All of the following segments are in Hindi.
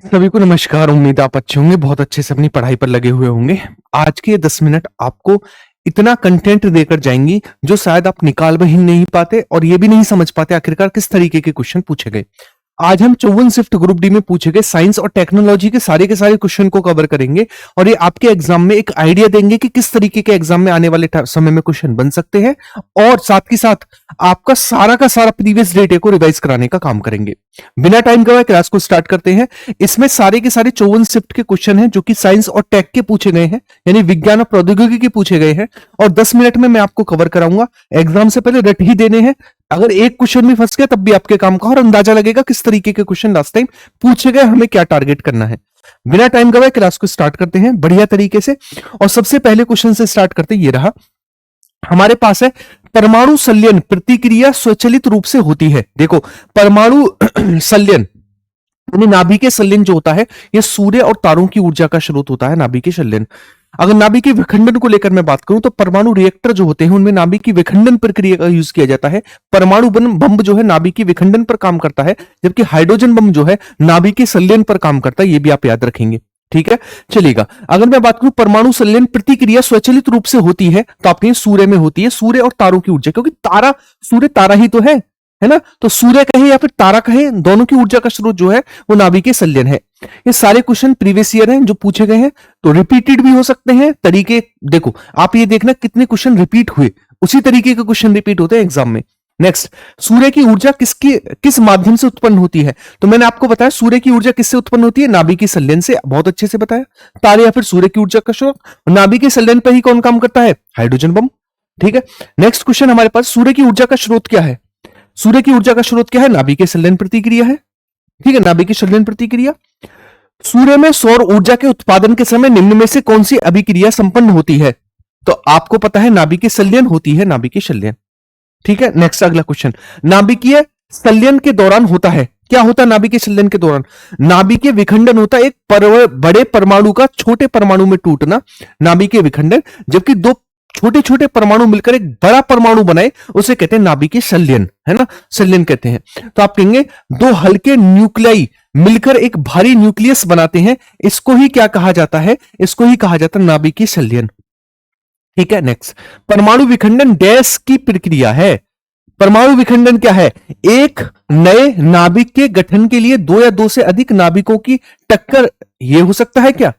सभी को नमस्कार। उम्मीद आप अच्छे होंगे, बहुत अच्छे से अपनी पढ़ाई पर लगे हुए होंगे। आज के ये 10 मिनट आपको इतना कंटेंट देकर जाएंगी जो शायद आप निकाल भी नहीं पाते और ये भी नहीं समझ पाते आखिरकार किस तरीके के क्वेश्चन पूछे गए। आज हम 54 शिफ्ट ग्रुप डी में पूछे गए साइंस और टेक्नोलॉजी के सारे क्वेश्चन को कवर करेंगे और ये आपके एग्जाम में एक आइडिया देंगे कि किस तरीके के एग्जाम में आने वाले समय में क्वेश्चन बन सकते हैं और साथ ही साथ आपका सारा का सारा प्रीवियस डेटा को रिवाइज कराने का काम करेंगे। बिना टाइम गवाए क्लास को स्टार्ट करते हैं। इसमें सारे के सारे 54 शिफ्ट के क्वेश्चन हैं जो कि साइंस और टेक के पूछे गए हैं, यानी विज्ञान और प्रौद्योगिकी के पूछे गए हैं और 10 मिनट में मैं आपको कवर कराऊंगा। एग्जाम से पहले रट ही देने हैं। अगर एक क्वेश्चन भी फंस गया तब भी आपके काम का और अंदाजा लगेगा किस तरीके के क्वेश्चन लास्ट टाइम पूछे गए, हमें क्या टारगेट करना है। बिना टाइम गवाए क्लास को स्टार्ट करते हैं बढ़िया तरीके से और सबसे पहले क्वेश्चन से स्टार्ट करते हैं। ये रहा हमारे पास है, परमाणु संलयन प्रतिक्रिया स्वचालित रूप से होती है। देखो परमाणु संलयन यानी नाभिकीय संलयन जो होता है यह सूर्य और तारों की ऊर्जा का स्रोत होता है। नाभिकीय संलयन, अगर नाभिकीय विखंडन को लेकर मैं बात करूं तो परमाणु रिएक्टर जो होते हैं उनमें नाभिकीय विखंडन प्रक्रिया का यूज किया जाता है। परमाणु बम जो है नाभिकीय विखंडन पर काम करता है, जबकि हाइड्रोजन बम जो है नाभिकीय संलयन पर काम करता है। ये भी आप याद रखेंगे, ठीक है, चलेगा। अगर मैं बात करूं परमाणु संलयन प्रतिक्रिया स्वचालित रूप से होती है तो आपके सूर्य में होती है, सूर्य और तारों की ऊर्जा, क्योंकि तारा सूर्य तारा ही तो है ना, तो सूर्य कहे या फिर तारा कहे, दोनों की ऊर्जा का स्रोत जो है वो नाभिकीय संलयन है। ये सारे क्वेश्चन प्रीवियस ईयर हैं जो पूछे गए हैं, तो रिपीटेड भी हो सकते हैं तरीके। देखो आप ये देखना कितने क्वेश्चन रिपीट हुए, उसी तरीके के क्वेश्चन रिपीट होते हैं एग्जाम में। नेक्स्ट, सूर्य की ऊर्जा किस माध्यम से उत्पन्न होती है? तो मैंने आपको बताया सूर्य की ऊर्जा किससे उत्पन्न होती है? नाभिकीय संलयन से, बहुत अच्छे से बताया। तारे या फिर सूर्य की ऊर्जा का स्रोत, नाभिकीय संलयन पर ही कौन काम करता है? हाइड्रोजन बम, ठीक है। नेक्स्ट क्वेश्चन हमारे पास, सूर्य की ऊर्जा का स्रोत क्या है? सूर्य की ऊर्जा का स्रोत क्या है? नाभिकीय संलयन प्रतिक्रिया है, ठीक है, नाभिकीय संलयन प्रतिक्रिया। सूर्य में सौर ऊर्जा के उत्पादन के समय निम्न में से कौन सी अभिक्रिया संपन्न होती है? तो आपको पता है नाभिकीय संलयन होती है, नाभिकीय संलयन, ठीक है। नेक्स्ट अगला क्वेश्चन, नाभिकीय संलयन के दौरान होता है क्या? होता है नाभिकीय संलयन के दौरान नाभिकीय विखंडन होता है, एक बड़े परमाणु का छोटे परमाणु में टूटना, नाभिकीय विखंडन। जबकि दो छोटे छोटे परमाणु मिलकर एक बड़ा परमाणु बनाए उसे कहते हैं नाभिकीय संलयन, है ना, संलयन कहते हैं। तो आप कहेंगे दो हल्के न्यूक्लियाई मिलकर एक भारी न्यूक्लियस बनाते हैं, इसको ही क्या कहा जाता है? इसको ही कहा जाता है नाभिकीय संलयन, ठीक है। नेक्स्ट, परमाणु विखंडन डैश की प्रक्रिया है। परमाणु विखंडन क्या है? एक नए नाभिक के गठन के लिए दो या दो से अधिक नाभिकों की टक्कर, यह हो सकता है क्या?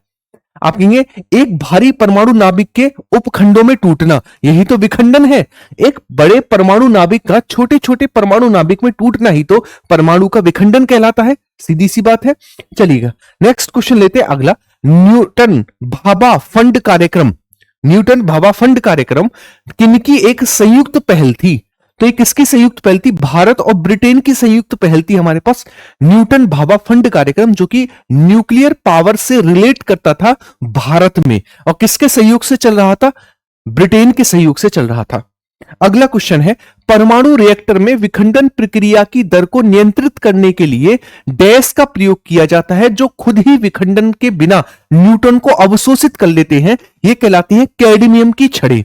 आप कहेंगे एक भारी परमाणु नाभिक के उपखंडों में टूटना, यही तो विखंडन है। एक बड़े परमाणु नाभिक का छोटे छोटे परमाणु नाभिक में टूटना ही तो परमाणु का विखंडन कहलाता है, सीधी सी बात है। चलिएगा नेक्स्ट क्वेश्चन लेते हैं अगला, न्यूटन भाभा फंड कार्यक्रम। न्यूटन भाभा फंड कार्यक्रम किनकी एक संयुक्त पहल थी? तो ये किसकी संयुक्त पहल थी? भारत और ब्रिटेन की संयुक्त पहल थी हमारे पास न्यूटन भाभा फंड कार्यक्रम, जो कि न्यूक्लियर पावर से रिलेट करता था भारत में, और किसके सहयोग से चल रहा था? ब्रिटेन के सहयोग से चल रहा था। अगला क्वेश्चन है, परमाणु रिएक्टर में विखंडन प्रक्रिया की दर को नियंत्रित करने के लिए डैश का प्रयोग किया जाता है, जो खुद ही विखंडन के बिना न्यूट्रॉन को अवशोषित कर लेते हैं। ये कहलाती है कैडमियम की छड़ें।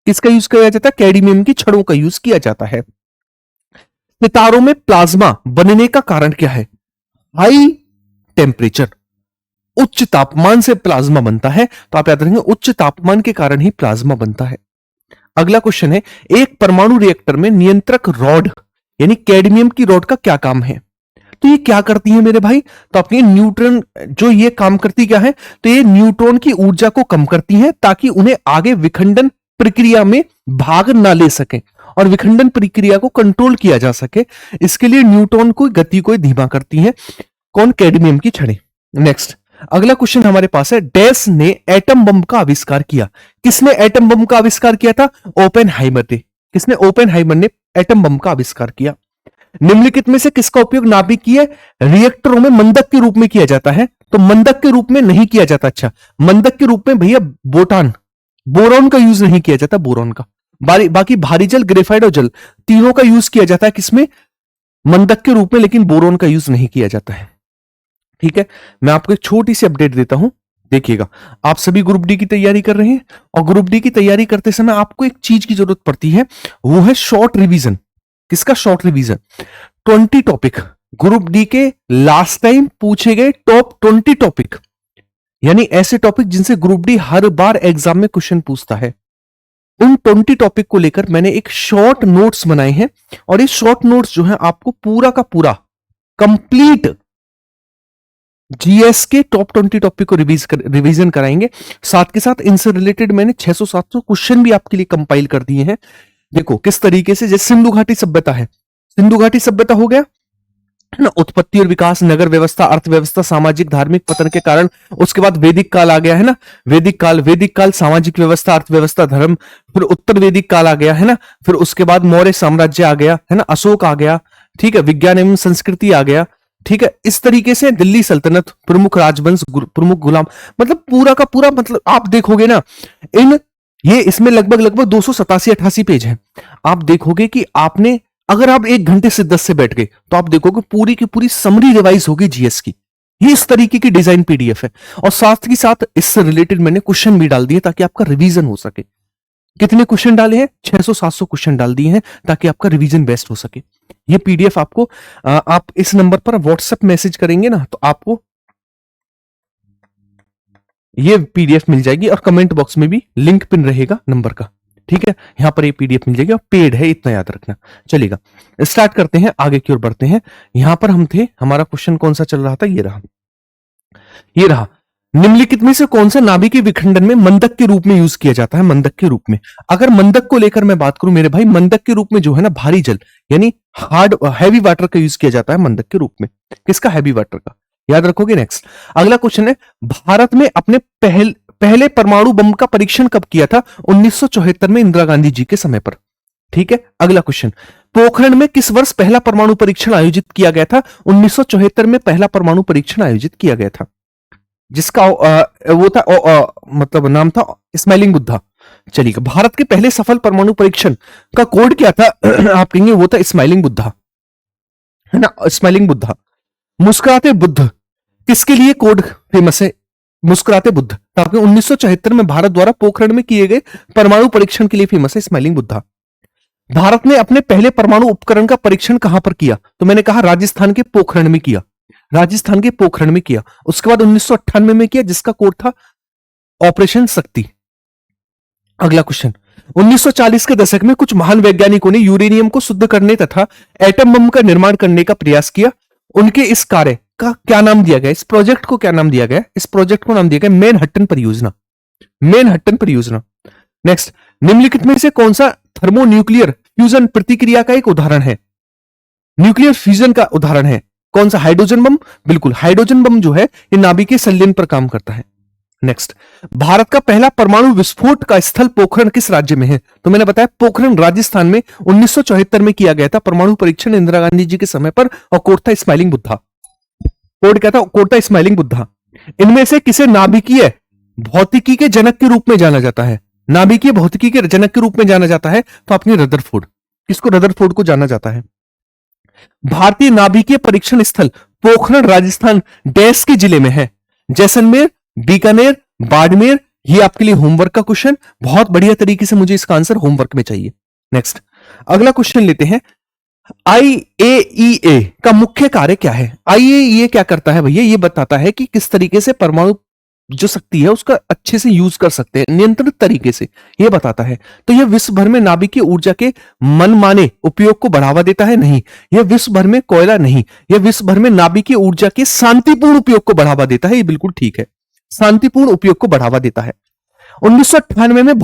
किसका यूज किया जाता है? कैडमियम की छड़ों का यूज किया जाता है। सितारों में प्लाज्मा बनने का कारण क्या है? हाई टेम्परेचर, उच्च तापमान से प्लाज्मा बनता है, तो आप याद रखेंगे उच्च तापमान के कारण ही प्लाज्मा बनता है। अगला क्वेश्चन है, एक परमाणु रिएक्टर में नियंत्रक रॉड यानी कैडमियम की रॉड का क्या काम है? तो ये क्या करती है मेरे भाई? तो अपनी न्यूट्रॉन जो ये काम करती क्या है? तो ये न्यूट्रॉन की ऊर्जा को कम करती है ताकि उन्हें आगे विखंडन प्रक्रिया में भाग ना ले सके और विखंडन प्रक्रिया को कंट्रोल किया जा सके। इसके लिए न्यूट्रॉन को गति को धीमा करती है। कौन? कैडमियम की छड़ें। नेक्स्ट अगला क्वेश्चन हमारे पास है, डैश ने एटम बम का आविष्कार किया। किसने एटम बम का आविष्कार किया था? ओपेनहाइमर ने। किसने? ओपेनहाइमर ने एटम बम का आविष्कार किया। निम्नलिखित में से किसका उपयोग नाभिकीय रिएक्टरों में मंदक के रूप में किया जाता है? तो मंदक के रूप में नहीं किया जाता। अच्छा, मंदक के रूप में भैया बोरॉन का यूज नहीं किया जाता, बोरॉन का। बाकी भारी जल, ग्रेफाइट और जल तीनों का यूज किया जाता है किसमें? मंदक के रूप में, लेकिन बोरॉन का यूज नहीं किया जाता है, ठीक है। मैं आपको एक छोटी सी अपडेट देता हूं, देखिएगा। आप सभी ग्रुप डी की तैयारी कर रहे हैं और ग्रुप डी की तैयारी करते समय आपको एक चीज की जरूरत पड़ती है, वो है शॉर्ट रिवीजन। किसका? Short revision. 20 topic group D के लास्ट टाइम पूछे गए टॉप 20 टॉपिक, यानी ऐसे टॉपिक जिनसे ग्रुप डी हर बार एग्जाम में क्वेश्चन पूछता है, उन 20 टॉपिक को लेकर मैंने एक शॉर्ट नोट्स बनाए हैं। और ये शॉर्ट नोट्स जो है आपको पूरा का पूरा कंप्लीट जीएस के टॉप 20 टॉपिक को रिवीजन कराएंगे। साथ के साथ इनसे रिलेटेड मैंने 600-700 क्वेश्चन भी आपके लिए कंपाइल कर दिए हैं। देखो किस तरीके से, जैसे सिंधु घाटी सभ्यता है, सिंधु घाटी सभ्यता हो गया ना, उत्पत्ति और विकास, नगर व्यवस्था, अर्थव्यवस्था, सामाजिक धार्मिक पतन के कारण। उसके बाद वैदिक काल आ गया है ना, वैदिक काल सामाजिक व्यवस्था, अर्थव्यवस्था, धर्म। फिर उत्तर वैदिक काल आ गया है ना, फिर उसके बाद मौर्य साम्राज्य आ गया है ना, अशोक आ गया, ठीक है, विज्ञान एवं संस्कृति आ गया, ठीक है। इस तरीके से दिल्ली सल्तनत, प्रमुख राजवंश, प्रमुख गुलाम, मतलब पूरा का पूरा, मतलब आप देखोगे ना ये इसमें लगभग 287-88 पेज है। आप देखोगे कि आपने, अगर आप 1 घंटे से 10 से बैठ गए तो आप देखोगे पूरी की पूरी समरी रिवाइज होगी जीएस की। ये इस तरीके की डिजाइन पीडीएफ है। और साथ ही साथ इससे रिलेटेड मैंने क्वेश्चन भी डाल दिए ताकि आपका रिवीजन हो सके। कितने क्वेश्चन डाले हैं? 600-700 क्वेश्चन डाल दिए हैं ताकि आपका रिवीजन बेस्ट हो सके। ये पीडीएफ आपको आप इस नंबर पर व्हाट्सएप मैसेज करेंगे ना तो आपको ये पीडीएफ मिल जाएगी, और कमेंट बॉक्स में भी लिंक पिन रहेगा नंबर का, ठीक है। यहां पर ये पीडीएफ मिल जाएगी और पेड है, इतना याद रखना। चलेगा, स्टार्ट करते हैं, आगे की ओर बढ़ते हैं। यहां पर हम थे, हमारा क्वेश्चन कौन सा चल रहा था, ये रहा। निम्नलिखित में से कौन सा नाभिकीय विखंडन में मंदक के रूप में यूज किया जाता है? मंदक के रूप में, अगर मंदक को लेकर मैं बात करूं मेरे भाई, मंदक के रूप में जो है ना भारी जल यानी हैवी वाटर का यूज किया जाता है मंदक के रूप में। किसका? हैवी वाटर का, याद रखोगे। नेक्स्ट अगला क्वेश्चन है, भारत में अपने पहले परमाणु बम का परीक्षण कब किया था? 1974 में, इंदिरा गांधी जी के समय पर, ठीक है। अगला क्वेश्चन, पोखरण में किस वर्ष पहला परमाणु परीक्षण आयोजित किया गया था? 1974 में पहला परमाणु परीक्षण आयोजित किया गया था, जिसका वो था मतलब नाम था स्माइलिंग बुद्धा। चलिए, भारत के पहले सफल परमाणु परीक्षण का कोड क्या था? आप कहेंगे वो था स्माइलिंग बुद्धा, है ना, स्माइलिंग बुद्धा। मुस्कुराते बुद्ध किसके लिए कोड फेमस है? मुस्कुराते बुद्ध, ताकि 1974 में भारत द्वारा पोखरण में किए गए परमाणु परीक्षण के लिए फेमस है स्माइलिंग बुद्धा। भारत ने अपने पहले परमाणु उपकरण का परीक्षण कहां पर किया? तो मैंने कहा राजस्थान के पोखरण में किया, राजस्थान के पोखरण में किया। उसके बाद 1998 में किया, जिसका कोड था ऑपरेशन शक्ति। अगला क्वेश्चन, 1940 के दशक में कुछ महान वैज्ञानिकों ने यूरेनियम को शुद्ध करने तथा एटम बम का निर्माण करने का प्रयास किया। उनके इस कार्य का क्या नाम दिया गया? इस प्रोजेक्ट को क्या नाम दिया गया? इस प्रोजेक्ट को नाम दिया गया मैनहट्टन परियोजना, मैनहट्टन परियोजना। नेक्स्ट, निम्नलिखित में से कौन सा थर्मोन्यूक्लियर फ्यूजन प्रतिक्रिया का एक उदाहरण है? न्यूक्लियर फ्यूजन का उदाहरण है कौन सा? Hydrogen bomb. बिल्कुल, हाइड्रोजन बम जो है ये नाभिकीय संलयन पर काम करता है। नेक्स्ट, भारत का पहला परमाणु विस्फोट का स्थल पोखरण किस राज्य में है? तो मैंने बताया पोखरण राजस्थान में 1974 में किया गया था परमाणु परीक्षण इंदिरा गांधी जी के समय पर, और कोड था स्माइलिंग बुद्धा। कोड क्या था? कोड था स्माइलिंग बुद्धा। इनमें से किसे नाभिकीय भौतिकी के जनक के रूप में जाना जाता है? नाभिकीय भौतिकी के जनक के रूप में जाना जाता है तो अपनी रदरफोर्ड, किसको? रदरफोर्ड को जाना जाता है। भारतीय नाभिकीय परीक्षण स्थल पोखरण राजस्थान डैश के जिले में है? जैसलमेर, बीकानेर, बाड़मेर। ये आपके लिए होमवर्क का क्वेश्चन, बहुत बढ़िया तरीके से मुझे इसका आंसर होमवर्क में चाहिए। नेक्स्ट अगला क्वेश्चन लेते हैं, आईएईए का मुख्य कार्य क्या है? आईएईए क्या करता है भैया? ये बताता है कि किस तरीके से परमाणु जो शक्ति है उसका अच्छे से यूज कर सकते हैं नियंत्रित तरीके से, ये बताता है। तो यह विश्व भर में नाभिकीय ऊर्जा के मनमाने उपयोग को बढ़ावा देता है? नहीं। यह विश्व भर में कोयला नहीं, यह विश्व भर में नाभिकीय ऊर्जा के शांतिपूर्ण उपयोग को बढ़ावा देता है। ये बिल्कुल ठीक है, शांतिपूर्ण उपयोग को बढ़ावा देता है। 1998 में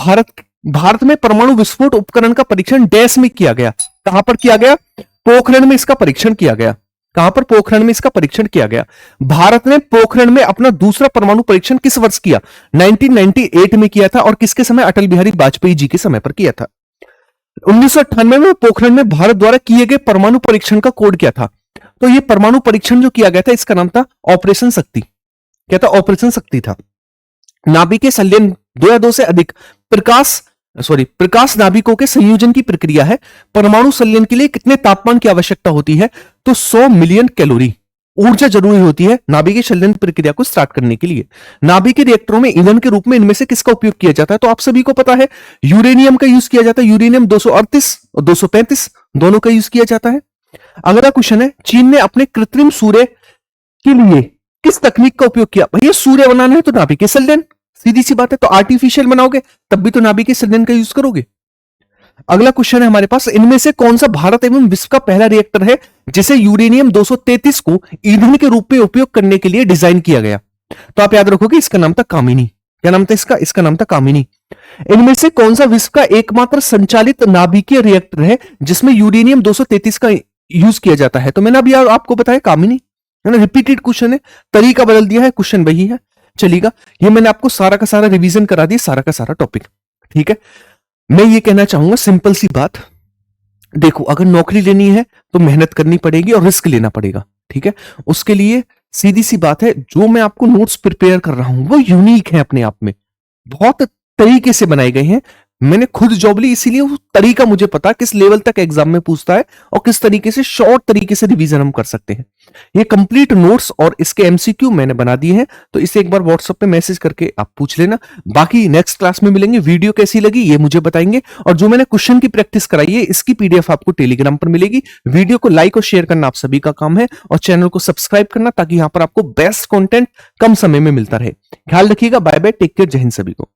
भारत में परमाणु विस्फोट उपकरण का परीक्षण डैश में किया गया। कहां पर किया गया? पोखरण में इसका परीक्षण किया गया। कहां पर? पोखरण में इसका परीक्षण किया गया। भारत ने पोखरण में अपना दूसरा परमाणु परीक्षण किस वर्ष किया? 1998 में किया था, और किसके समय? अटल बिहारी वाजपेयी जी के समय पर किया था। 1998 में पोखरण में भारत द्वारा किए गए परमाणु परीक्षण का कोड क्या था? तो यह परमाणु परीक्षण जो किया गया था इसका नाम था ऑपरेशन शक्ति। क्या था? ऑपरेशन शक्ति था। नाभिकीय संलयन 2 या 2 से अधिक प्रकाश नाभिकों के संयोजन की प्रक्रिया है। परमाणु संलयन के लिए कितने तापमान की आवश्यकता होती है? तो 100 मिलियन कैलोरी ऊर्जा जरूरी होती है नाभिकीय संलयन प्रक्रिया को स्टार्ट करने के लिए। नाभिकीय रिएक्टरों में ईंधन के रूप में इनमें से किसका उपयोग किया जाता है? तो आप सभी को पता है यूरेनियम का यूज किया जाता है। यूरेनियम 238 और 235 दोनों का यूज किया जाता है। अगला क्वेश्चन है, चीन ने अपने कृत्रिम सूर्य के लिए किस तकनीक का उपयोग किया? भैया सूर्य बनाना है तो नाभिकीय संलयन, सीधी सी बात है। तो आर्टिफिशियल बनाओगे तब भी तो नाभिकीय संलयन का यूज करोगे। अगला क्वेश्चन है हमारे पास, इनमें से कौन सा भारत एवं विश्व का पहला रिएक्टर है जिसे यूरेनियम 233 को ईंधन के रूप में उपयोग करने के लिए डिजाइन किया गया? तो आप याद रखोगे इसका नाम था कामिनी। क्या नाम था इसका नाम था कामिनी। इनमें से कौन सा विश्व का एकमात्र संचालित नाभिकीय रिएक्टर है जिसमें यूरेनियम 233 का यूज किया जाता है? तो मैंने अभी आपको बताया कामिनी, है ना। रिपीटेड क्वेश्चन है, तरीका बदल दिया है, क्वेश्चन वही है, चलेगा। ये मैंने आपको सारा का सारा रिवीजन करा दिया, सारा का सारा टॉपिक, ठीक है। मैं ये कहना चाहूंगा सिंपल सी बात, देखो अगर नौकरी लेनी है तो मेहनत करनी पड़ेगी और रिस्क लेना पड़ेगा, ठीक है। उसके लिए सीधी सी बात है, जो मैं आपको नोट्स प्रिपेयर कर रहा हूं वो यूनिक है अपने आप में, बहुत तरीके से बनाए गए हैं। मैंने खुद जॉब ली इसीलिए वो तरीका मुझे पता किस लेवल तक एग्जाम में पूछता है और किस तरीके से शॉर्ट तरीके से रिवीजन हम कर सकते हैं। ये कंप्लीट नोट्स और इसके एमसीक्यू मैंने बना दिए हैं, तो इसे एक बार व्हाट्सएप पे मैसेज करके आप पूछ लेना। बाकी नेक्स्ट क्लास में मिलेंगे। वीडियो कैसी लगी ये मुझे बताएंगे, और जो मैंने क्वेश्चन की प्रैक्टिस कराई है इसकी पीडीएफ आपको टेलीग्राम पर मिलेगी। वीडियो को लाइक और शेयर करना आप सभी का काम है, और चैनल को सब्सक्राइब करना ताकि यहां पर आपको बेस्ट कंटेंट कम समय में मिलता रहे। ख्याल रखिएगा, बाय बाय, टेक केयर, जय हिंद सभी को।